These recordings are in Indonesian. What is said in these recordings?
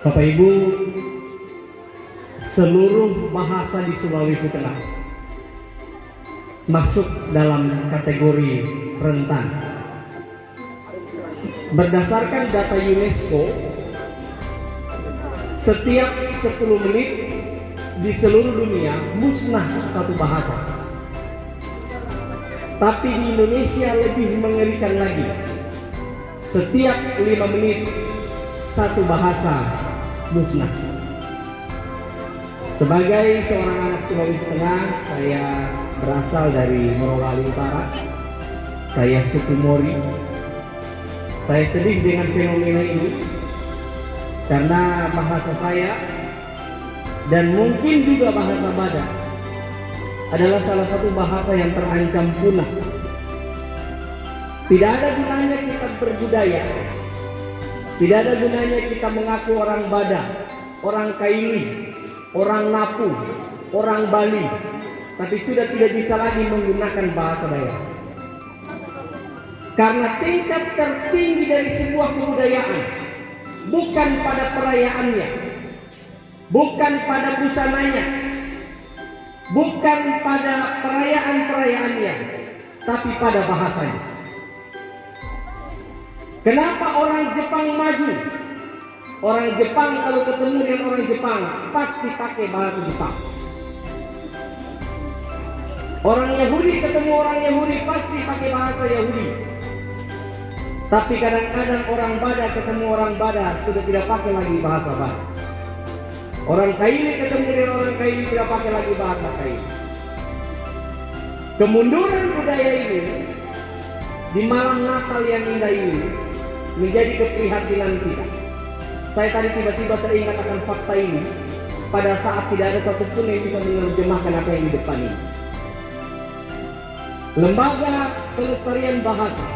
Bapak Ibu, seluruh bahasa di Sulawesi Tengah masuk dalam kategori rentan. Berdasarkan data UNESCO, setiap 10 menit di seluruh dunia musnah satu bahasa. Tapi di Indonesia lebih mengerikan lagi. Setiap 5 menit satu bahasa musnah. Sebagai seorang anak Sulawesi Tengah, saya berasal dari Morowali Utara. Saya suku Mori. Saya sedih dengan fenomena ini karena bahasa saya dan mungkin juga bahasa Badak adalah salah satu bahasa yang terancam punah. Tidak ada gunanya kita berbudaya, tidak ada gunanya kita mengaku orang Badak, orang Kaili, orang Napu, orang Bali, tapi sudah tidak bisa lagi menggunakan bahasa daerah. Karena tingkat tertinggi dari sebuah kebudayaan bukan pada perayaannya, bukan pada busananya, bukan pada perayaan-perayaannya, tapi pada bahasanya. Kenapa orang Jepang maju? Orang Jepang kalau ketemu dengan orang Jepang pasti pakai bahasa Jepang. Orang Yahudi ketemu orang Yahudi pasti pakai bahasa Yahudi. Tapi kadang-kadang orang Badak ketemu orang Badak sudah tidak pakai lagi bahasa Badak. Orang Kaili ketemu dengan orang Kaili tidak pakai lagi bahasa Kaili. Kemunduran budaya ini di malam Natal yang indah ini menjadi keprihatinan kita. Saya tadi tiba-tiba teringat akan fakta ini pada saat tidak ada satupun yang bisa menerjemahkan apa yang di depan ini. Lembaga Pelestarian Bahasa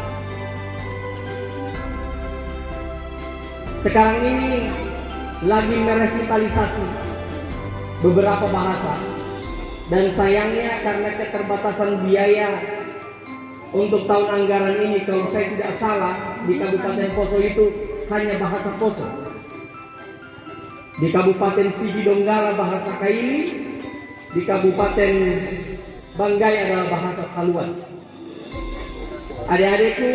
sekarang ini lagi merevitalisasi beberapa bahasa, dan sayangnya karena keterbatasan biaya untuk tahun anggaran ini, kalau saya tidak salah di Kabupaten Poso itu hanya bahasa Poso, di Kabupaten Sigi Donggala bahasa Kaili, di Kabupaten Banggai adalah bahasa Saluan. Adik-adikku,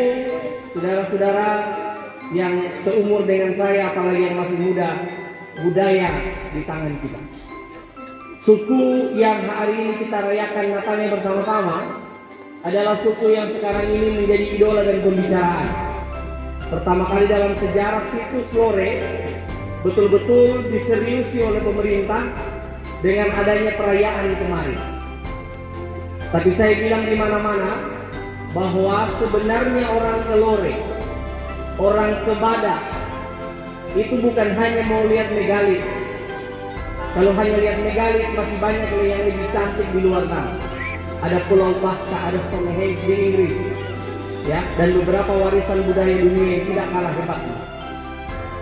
saudara-saudara yang seumur dengan saya, apalagi yang masih muda, budaya di tangan kita. Suku yang hari ini kita rayakan Natalnya bersama-sama adalah suku yang sekarang ini menjadi idola dan pembicaraan. Pertama kali dalam sejarah situs Lore betul-betul diseriusi oleh pemerintah dengan adanya perayaan kemarin. Tapi saya bilang di mana-mana bahwa sebenarnya orang ke Lore, orang ke Badak itu bukan hanya mau lihat megalit. Kalau hanya lihat megalit masih banyak yang lebih cantik di luar sana. Ada Pulau Pasca, ada Stonehenge di Inggris, ya, dan beberapa warisan budaya dunia yang tidak kalah hebatnya.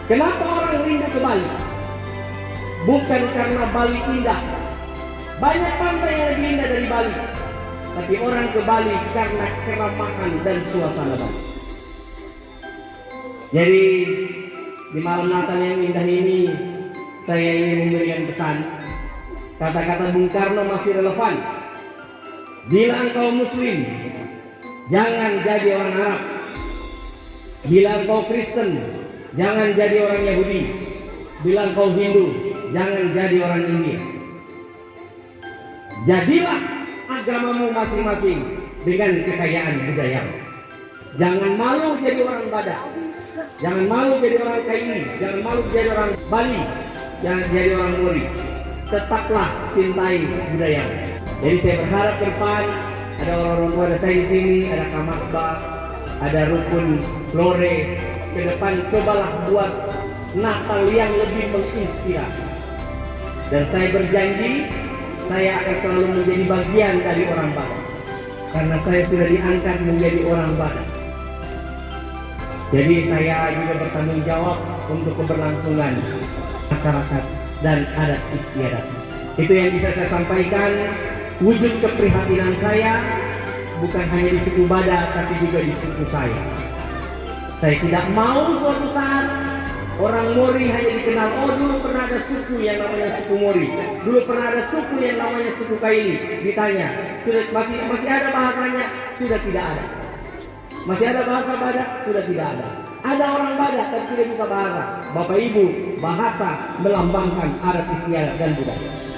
Kenapa orang rindu ke Bali? Bukan karena Bali indah. Banyak pantai yang lebih indah dari Bali. Tapi orang ke Bali karena keramahan dan suasana Bali. Jadi di malam Natal yang indah ini saya ingin memberikan pesan. Kata-kata Bung Karno masih relevan. Bila engkau Muslim, jangan jadi orang Arab. Bila engkau Kristen, jangan jadi orang Yahudi. Bila engkau Hindu, jangan jadi orang India. Jadilah agamamu masing-masing dengan kekayaan budayamu. Jangan malu jadi orang Badak, jangan malu jadi orang Kaili, jangan malu jadi orang Bali, jangan jadi orang Mori. Tetaplah cintai budayamu. Jadi saya berharap ke depan ada orang-orang tua, ada saya di sini, ada Kamasba, ada Rukun Lore. Ke depan cobalah buat Natal yang lebih menginspirasi. Dan saya berjanji saya akan selalu menjadi bagian dari orang Batak, karena saya sudah diangkat menjadi orang Batak. Jadi saya juga bertanggung jawab untuk keberlangsungan masyarakat dan adat istiadat. Itu yang bisa saya sampaikan. Wujud keprihatinan saya bukan hanya di suku Badak, tapi juga di suku saya. Saya tidak mau suatu saat Orang Mori hanya dikenal, oh dulu pernah ada suku yang namanya suku Mori, dulu pernah ada suku yang namanya suku Kaili. Ditanya, sudah masih ada bahasanya? Sudah tidak ada. Masih ada bahasa Badak? Sudah tidak ada. Ada orang Badak tapi tidak bisa bahasa. Bapak Ibu, bahasa melambangkan adat istiadat dan budaya.